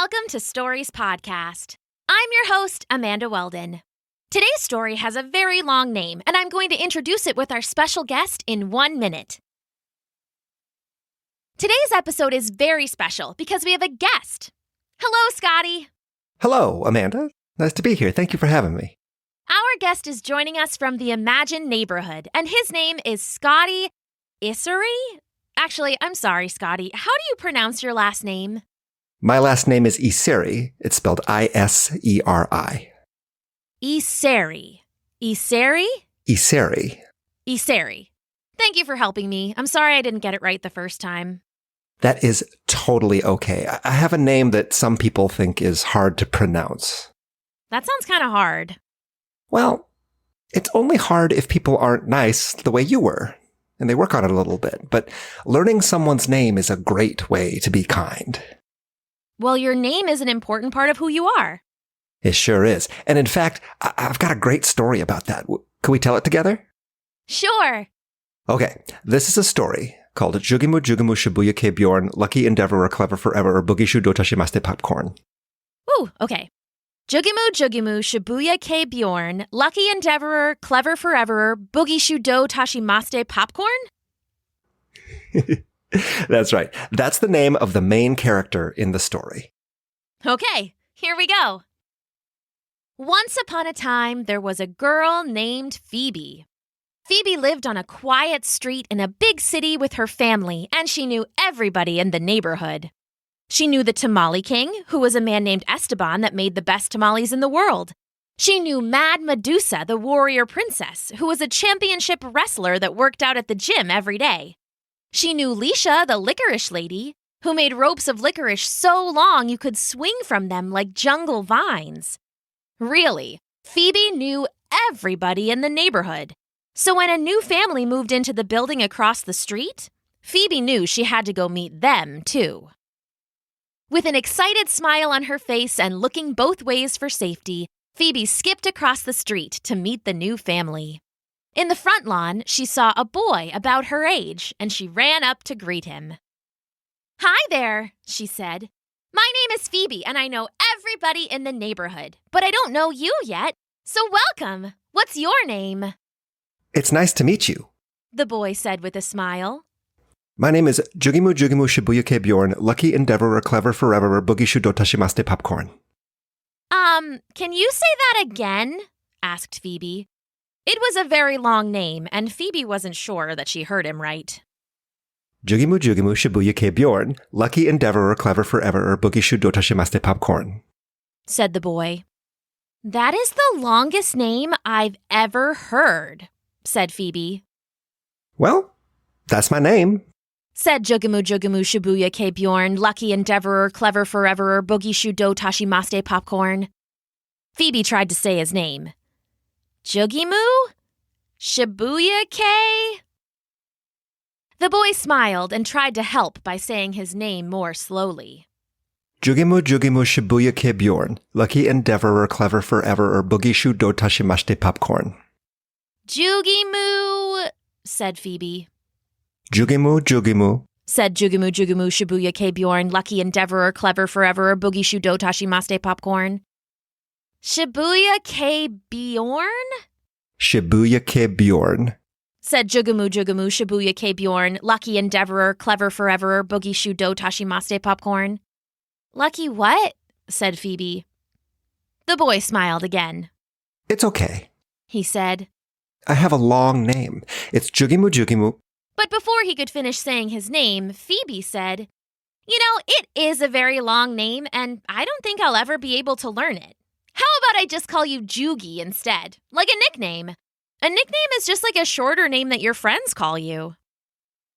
Welcome to Stories Podcast. I'm your host, Amanda Weldin. Today's story has a very long name, and I'm going to introduce it with our special guest in 1 minute. Today's episode is very special because we have a guest. Hello, Scotty. Hello, Amanda. Nice to be here. Thank you for having me. Our guest is joining us from the Imagine neighborhood, and his name is Scotty Iseri? Actually, I'm sorry, Scotty. How do you pronounce your last name? My last name is Iseri. It's spelled I-S-E-R-I. Iseri. Iseri? Iseri. Iseri. Thank you for helping me. I'm sorry I didn't get it right the first time. That is totally okay. I have a name that some people think is hard to pronounce. That sounds kind of hard. Well, it's only hard if people aren't nice the way you were, and they work on it a little bit. But learning someone's name is a great way to be kind. Well, your name is an important part of who you are. It sure is. And in fact, I've got a great story about that. Can we tell it together? Sure. Okay, this is a story called Jugemu Shibuya ke Bjorn, Lucky Endevorer, Clever Forever, or Boogie Shudo Tashimaste Popcorn. Ooh, okay. Jugemu Shibuya ke Bjorn, Lucky Endevorer, Clever Forever, Boogie Shudo Tashimaste Popcorn? That's right. That's the name of the main character in the story. Okay, here we go. Once upon a time, there was a girl named Phoebe. Phoebe lived on a quiet street in a big city with her family, and she knew everybody in the neighborhood. She knew the Tamale King, who was a man named Esteban that made the best tamales in the world. She knew Mad Medusa, the warrior princess, who was a championship wrestler that worked out at the gym every day. She knew Leisha, the licorice lady, who made ropes of licorice so long you could swing from them like jungle vines. Really, Phoebe knew everybody in the neighborhood. So when a new family moved into the building across the street, Phoebe knew she had to go meet them, too. With an excited smile on her face and looking both ways for safety, Phoebe skipped across the street to meet the new family. In the front lawn, she saw a boy about her age, and she ran up to greet him. "Hi there," she said. "My name is Phoebe, and I know everybody in the neighborhood, but I don't know you yet, so welcome. What's your name?" It's nice to meet you. The boy said with a smile. My name is Jugemu Shibuya ke Bjorn, Lucky Endevorer, Clever Forever, Boogie Shudo Tashimaste Popcorn. Can you say that again? Asked Phoebe. It was a very long name, and Phoebe wasn't sure that she heard him right. Jugemu Shibuya ke Bjorn, Lucky Endevorer, Clever Forever, Boogie Shudo Tashimaste Popcorn, said the boy. That is the longest name I've ever heard, said Phoebe. Well, that's my name, said Jugemu Shibuya ke Bjorn, Lucky Endevorer, Clever Forever, Boogie Shudo Tashimaste Popcorn. Phoebe tried to say his name. Jugemu? Shibuya ke? The boy smiled and tried to help by saying his name more slowly. Jugemu Shibuya ke Bjorn, Lucky Endevorer, Clever Forever, or Boogie Shudo Tashimaste Popcorn. Jugemu, said Phoebe. Jugemu, said Jugemu Shibuya ke Bjorn, Lucky Endevorer, Clever Forever, or Boogie Shudo Tashimaste Popcorn. Shibuya ke Bjorn? Shibuya ke Bjorn, said Jugemu Shibuya ke Bjorn, Lucky Endevorer, Clever Forever, Boogie Shudo Tashimaste Popcorn. Lucky what? Said Phoebe. The boy smiled again. It's okay, he said. I have a long name. It's Jugemu. But before he could finish saying his name, Phoebe said, You know, it is a very long name, and I don't think I'll ever be able to learn it. How about I just call you Jugi instead, like a nickname? A nickname is just like a shorter name that your friends call you.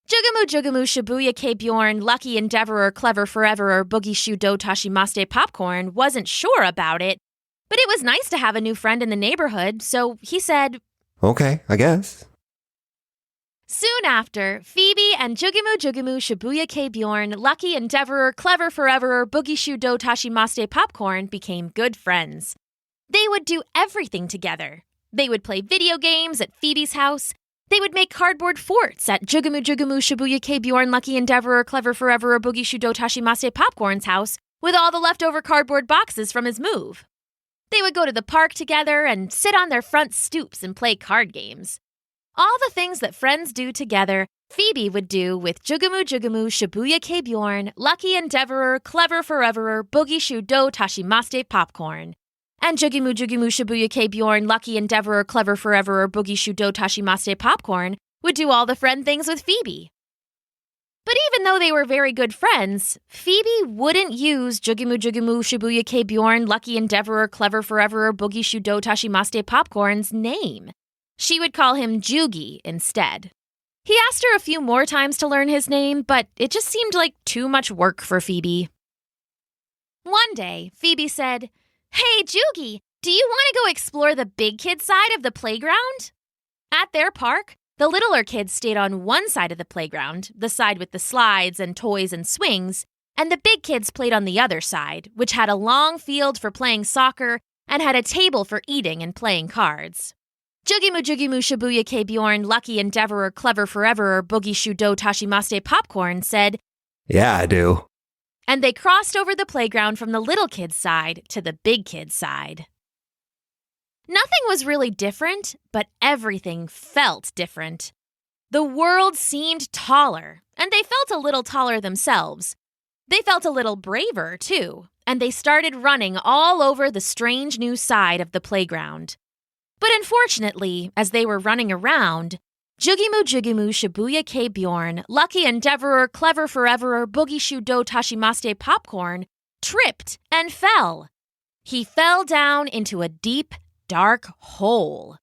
Jugemu Shibuya ke Bjorn, Lucky Endevorer, Clever Forever, or Boogie Shudo Tashimaste Popcorn wasn't sure about it, but it was nice to have a new friend in the neighborhood, so he said, Okay, I guess. Soon after, Phoebe and Jugemu Shibuya ke Bjorn, Lucky Endevorer, Clever Forever, Boogie Shudo Tashimaste Popcorn became good friends. They would do everything together. They would play video games at Phoebe's house. They would make cardboard forts at Jugemu Shibuya ke Bjorn, Lucky Endevorer, Clever Forever, or Boogie Shudo Tashimaste Popcorn's house, with all the leftover cardboard boxes from his move. They would go to the park together and sit on their front stoops and play card games. All the things that friends do together, Phoebe would do with Jugemu, Shibuya Bjorn, Lucky Endevorer, Clever Foreverer, Boogie Shudo Tashimaste Popcorn. And Jugemu, Shibuya Bjorn, Lucky Endevorer, Clever Foreverer, Boogie Shudo Tashimaste Popcorn would do all the friend things with Phoebe. But even though they were very good friends, Phoebe wouldn't use Jugemu, Shibuya Bjorn, Lucky Endevorer, Clever Foreverer, Boogie Shudo Tashimaste Popcorn's name. She would call him Jugi instead. He asked her a few more times to learn his name, but it just seemed like too much work for Phoebe. One day, Phoebe said, "Hey, Jugi, do you want to go explore the big kid side of the playground?" At their park, the littler kids stayed on one side of the playground, the side with the slides and toys and swings, and the big kids played on the other side, which had a long field for playing soccer and had a table for eating and playing cards. Jugemu, Shibuya Bjorn, Lucky Endevorer, Clever Foreverer, Boogie Shudo Tashimaste Popcorn said, "Yeah, I do." And they crossed over the playground from the little kid's side to the big kid's side. Nothing was really different, but everything felt different. The world seemed taller, and they felt a little taller themselves. They felt a little braver, too, and they started running all over the strange new side of the playground. But unfortunately, as they were running around, Jugemu, Shibuya Bjorn, Lucky Endevorer, Clever Foreverer, Boogie Shudo Tashimaste Popcorn tripped and fell. He fell down into a deep, dark hole.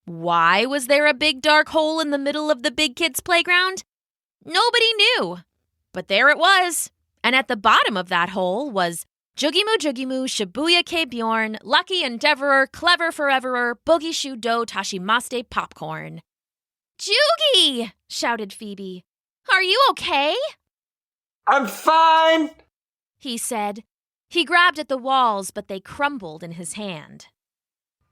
Why was there a big dark hole in the middle of the big kids' playground? Nobody knew. But there it was. And at the bottom of that hole was Jugemu, Shibuya Bjorn, Lucky Endevorer, Clever Foreverer, Boogie Shudo Tashimaste Popcorn. "Jugi!" shouted Phoebe. "Are you okay?" "I'm fine," he said. He grabbed at the walls, but they crumbled in his hand.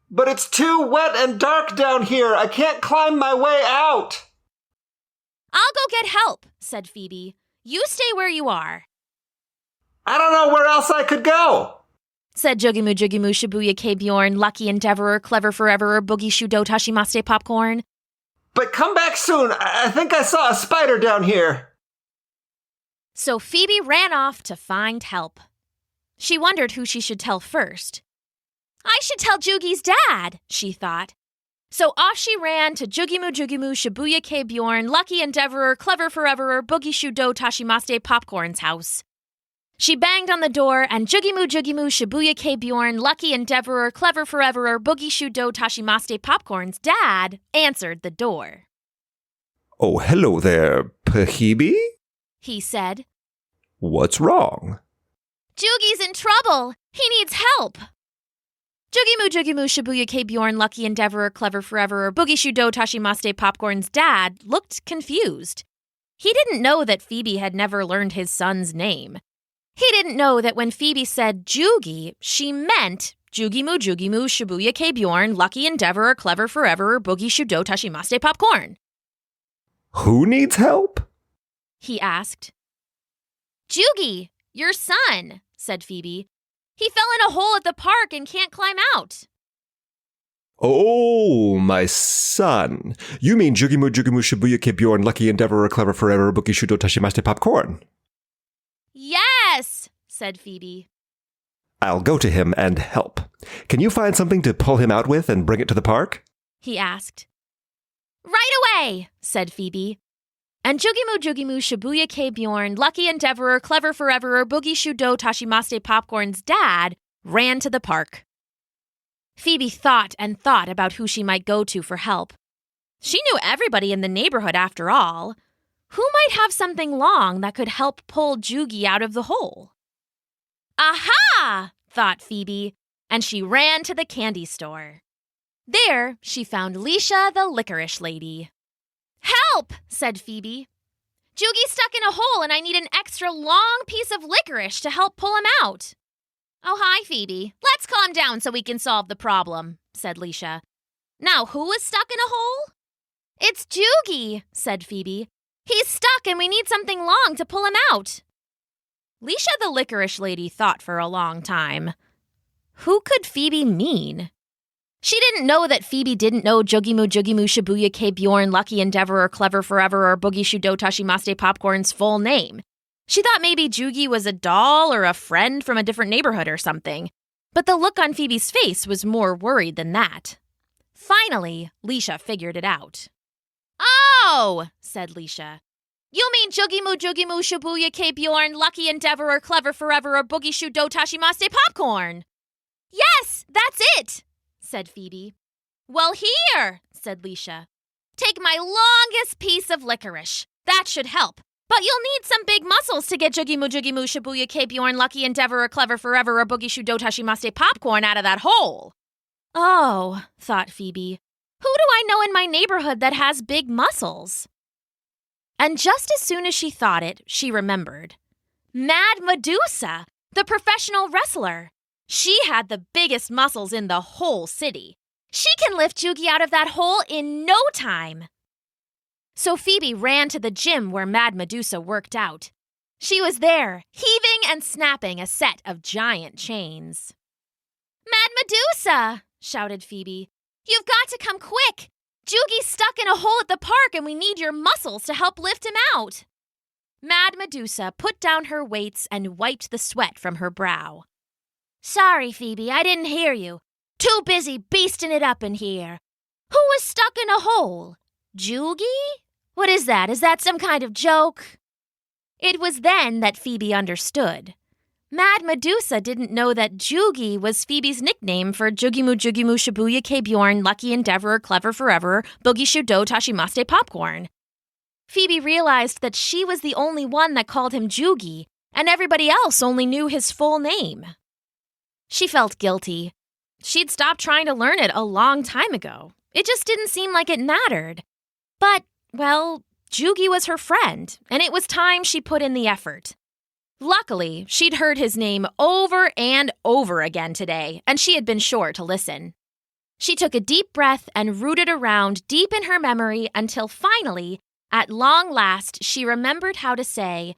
"but it's too wet and dark down here. I can't climb my way out." "I'll go get help," said Phoebe. "You stay where you are." "I don't know where else I could go," said Jugemu, Shibuya Bjorn, Lucky Endevorer, Clever Foreverer, Boogie Shudo Tashimaste Popcorn. "but come back soon. I think I saw a spider down here." So Phoebe ran off to find help. She wondered who she should tell first. "I should tell Jugi's dad," she thought. So off she ran to Jugemu, Shibuya Bjorn, Lucky Endevorer, Clever Foreverer, Boogie Shudo Tashimaste Popcorn's house. She banged on the door, and Jugemu, Shibuya Bjorn, Lucky Endevorer, Clever Foreverer, Boogie Shudo Tashimaste Popcorn's dad answered the door. "Oh, hello there, Phoebe," he said. "What's wrong?" "Jugi's in trouble. He needs help." Jugemu, Shibuya Bjorn, Lucky Endevorer, Clever Foreverer, Boogie Shudo Tashimaste Popcorn's dad looked confused. He didn't know that Phoebe had never learned his son's name. He didn't know that when Phoebe said Jugi, she meant Jugemu, Shibuya Bjorn, Lucky Endevorer, Clever Foreverer, Boogie Shudo Tashimaste Popcorn. "Who needs help?" he asked. "Jugi, your son," said Phoebe. "He fell in a hole at the park and can't climb out." "Oh, my son. You mean Jugemu, Shibuya Bjorn, Lucky Endeavorer, Clever Forever, Boogie Shudo Tashimaste Popcorn?" "Yes," said Phoebe. "I'll go to him and help. Can you find something to pull him out with and bring it to the park?" he asked. "Right away," said Phoebe. And Jugemu, Shibuya Bjorn, Lucky Endevorer, Clever Foreverer, Boogie Shudo Tashimaste Popcorn's dad ran to the park. Phoebe thought and thought about who she might go to for help. She knew everybody in the neighborhood after all. Who might have something long that could help pull Jugi out of the hole? "Aha!" thought Phoebe, and she ran to the candy store. There, she found Leisha, the licorice lady. "Help!" said Phoebe. "Jugi's stuck in a hole and I need an extra long piece of licorice to help pull him out." "Oh, hi, Phoebe. Let's calm down so we can solve the problem," said Leisha. "Now, who is stuck in a hole?" "It's Jugi," said Phoebe. "He's stuck and we need something long to pull him out." Leisha the licorice lady thought for a long time. Who could Phoebe mean? She didn't know that Phoebe didn't know Jugemu, Shibuya, Bjorn, Lucky Endeavorer, Clever Forever, or Boogie, Shudo, Tashimaste, Popcorn's full name. She thought maybe Jugi was a doll or a friend from a different neighborhood or something. But the look on Phoebe's face was more worried than that. Finally, Leisha figured it out. "Oh," said Leisha. "You mean Jugemu, Shibuya, Bjorn, Lucky Endeavorer, Clever Forever, or Boogie, Shudo, Tashimaste, Popcorn." "Yes, that's it," said Phoebe. "Well, here," said Leisha. "Take my longest piece of licorice. That should help. But you'll need some big muscles to get Jugemu, Shibuya, Bjorn, Lucky Endeavorer, Clever Forever, or Boogie, Shudo, Tashimaste, Popcorn out of that hole." Oh, thought Phoebe. Who do I know in my neighborhood that has big muscles? And just as soon as she thought it, she remembered. Mad Medusa, the professional wrestler. She had the biggest muscles in the whole city. She can lift Jugi out of that hole in no time. So Phoebe ran to the gym where Mad Medusa worked out. She was there, heaving and snapping a set of giant chains. "Mad Medusa!" shouted Phoebe. "You've got to come quick! Jugi's stuck in a hole at the park and we need your muscles to help lift him out." Mad Medusa put down her weights and wiped the sweat from her brow. "Sorry, Phoebe, I didn't hear you. Too busy beasting it up in here. Who was stuck in a hole? Jugi? What is that? Is that some kind of joke?" It was then that Phoebe understood. Mad Medusa didn't know that Jugi was Phoebe's nickname for Jugemu, Shibuya, Bjorn, Lucky Endeavorer, Clever Forever, Boogie, Shudo, Tashimaste, Popcorn. Phoebe realized that she was the only one that called him Jugi, and everybody else only knew his full name. She felt guilty. She'd stopped trying to learn it a long time ago. It just didn't seem like it mattered. But, well, Jugi was her friend, and it was time she put in the effort. Luckily, she'd heard his name over and over again today, and she had been sure to listen. She took a deep breath and rooted around deep in her memory until finally, at long last, she remembered how to say,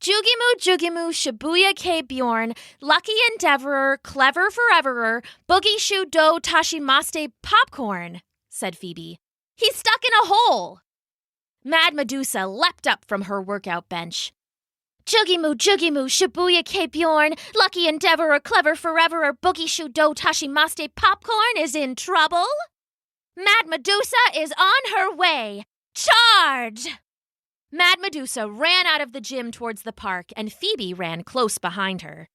Jugemu, Shibuya, Bjorn, Lucky Endeavorer, Clever Foreverer, Boogie, Shudo, Tashimaste, Popcorn, said Phoebe. "He's stuck in a hole." Mad Medusa leapt up from her workout bench. Jugemu, Shibuya, Bjorn, Lucky Endeavorer, Clever Foreverer, Boogie, Shudo, Tashimaste, Popcorn is in trouble. Mad Medusa is on her way. Charge! Mad Medusa ran out of the gym towards the park, and Phoebe ran close behind her.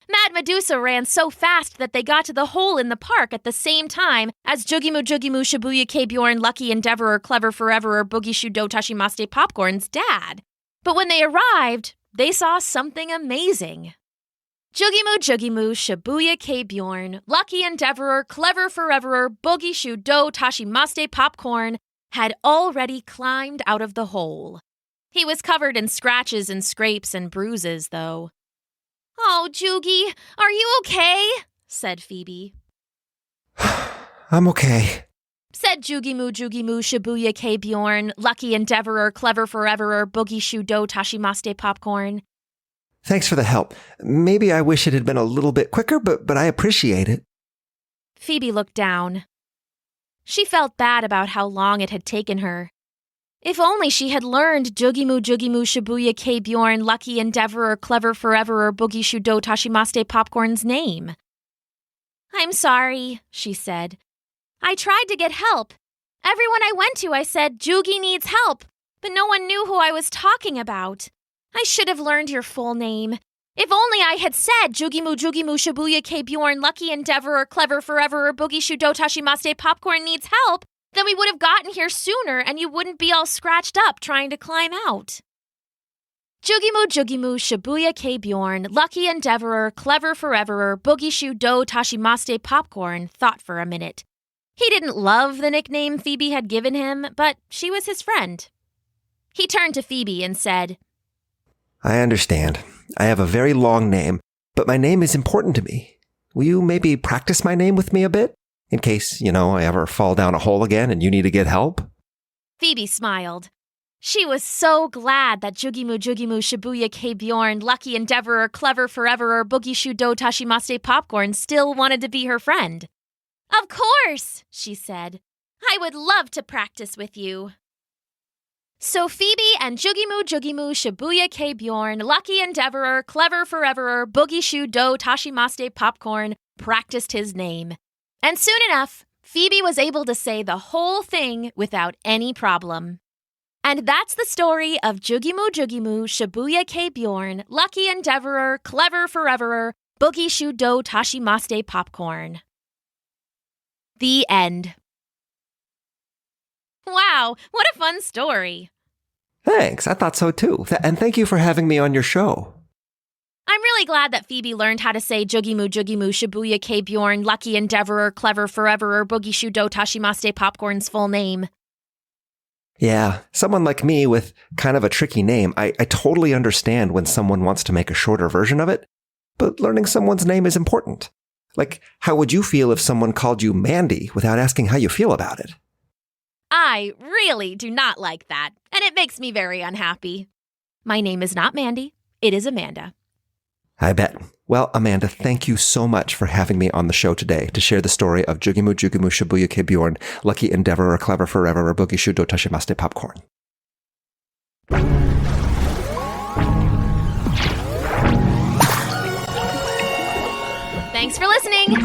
Mad Medusa ran so fast that they got to the hole in the park at the same time as Jugemu, Shibuya, Bjorn, Lucky Endeavorer, Clever Foreverer, Boogie, Shudo, Tashimaste, Popcorn's dad. But when they arrived, they saw something amazing. Jugemu, Shibuya, Bjorn, Lucky Endeavorer, Clever Foreverer, Boogie, Shudo, Tashimaste, Popcorn had already climbed out of the hole. He was covered in scratches and scrapes and bruises, though. "Oh, Jugi, are you okay?" said Phoebe. "I'm okay," said Jugemu, Shibuya, Bjorn, Lucky Endeavorer, Clever Foreverer, Boogie, Shudo, Tashimaste, Popcorn. "Thanks for the help. Maybe I wish it had been a little bit quicker, but I appreciate it." Phoebe looked down. She felt bad about how long it had taken her. If only she had learned Jugemu, Shibuya, Bjorn, Lucky Endeavorer, Clever Foreverer, Boogie, Shudo, Tashimaste, Popcorn's name. "I'm sorry," she said. "I tried to get help. Everyone I went to, I said, Jugi needs help, but no one knew who I was talking about. I should have learned your full name. If only I had said Jugemu, Shibuya, Bjorn, Lucky Endeavorer, Clever Forever, Boogie, Shudo, Tashimaste, Popcorn needs help, then we would have gotten here sooner and you wouldn't be all scratched up trying to climb out." Jugemu, Shibuya, Bjorn, Lucky Endeavorer, Clever Foreverer, Boogie, Shudo, Tashimaste, Popcorn thought for a minute. He didn't love the nickname Phoebe had given him, but she was his friend. He turned to Phoebe and said, "I understand. I have a very long name, but my name is important to me. Will you maybe practice my name with me a bit? In case, I ever fall down a hole again and you need to get help?" Phoebe smiled. She was so glad that Jugemu Shibuya K Bjorn, Lucky Endevorer, Clever Foreverer, Boogie Shudo Tashimaste Popcorn still wanted to be her friend. Of course, she said. I would love to practice with you. So Phoebe and Jugemu Shibuya K Bjorn, Lucky Endevorer, Clever Foreverer, Boogie Shudo Tashimaste Popcorn practiced his name. And soon enough, Phoebe was able to say the whole thing without any problem. And that's the story of Jugemu Shibuya K Bjorn, Lucky Endevorer, Clever Foreverer, Boogie Shudo Tashimaste Popcorn. The end. Wow, what a fun story. Thanks, I thought so too. And thank you for having me on your show. I'm really glad that Phoebe learned how to say Jugemu Shibuya K Bjorn, Lucky Endevorer, Clever Foreverer, Boogie Shudo Tashimaste Popcorn's full name. Yeah, someone like me with kind of a tricky name, I totally understand when someone wants to make a shorter version of it, but learning someone's name is important. Like, how would you feel if someone called you Mandy without asking how you feel about it? I really do not like that, and it makes me very unhappy. My name is not Mandy, it is Amanda. I bet. Well, Amanda, thank you so much for having me on the show today to share the story of Jugemu Shibuya K Bjorn, Lucky Endeavorer, Clever Forever, Boogie Shudo Tashimaste Popcorn. Thanks for listening.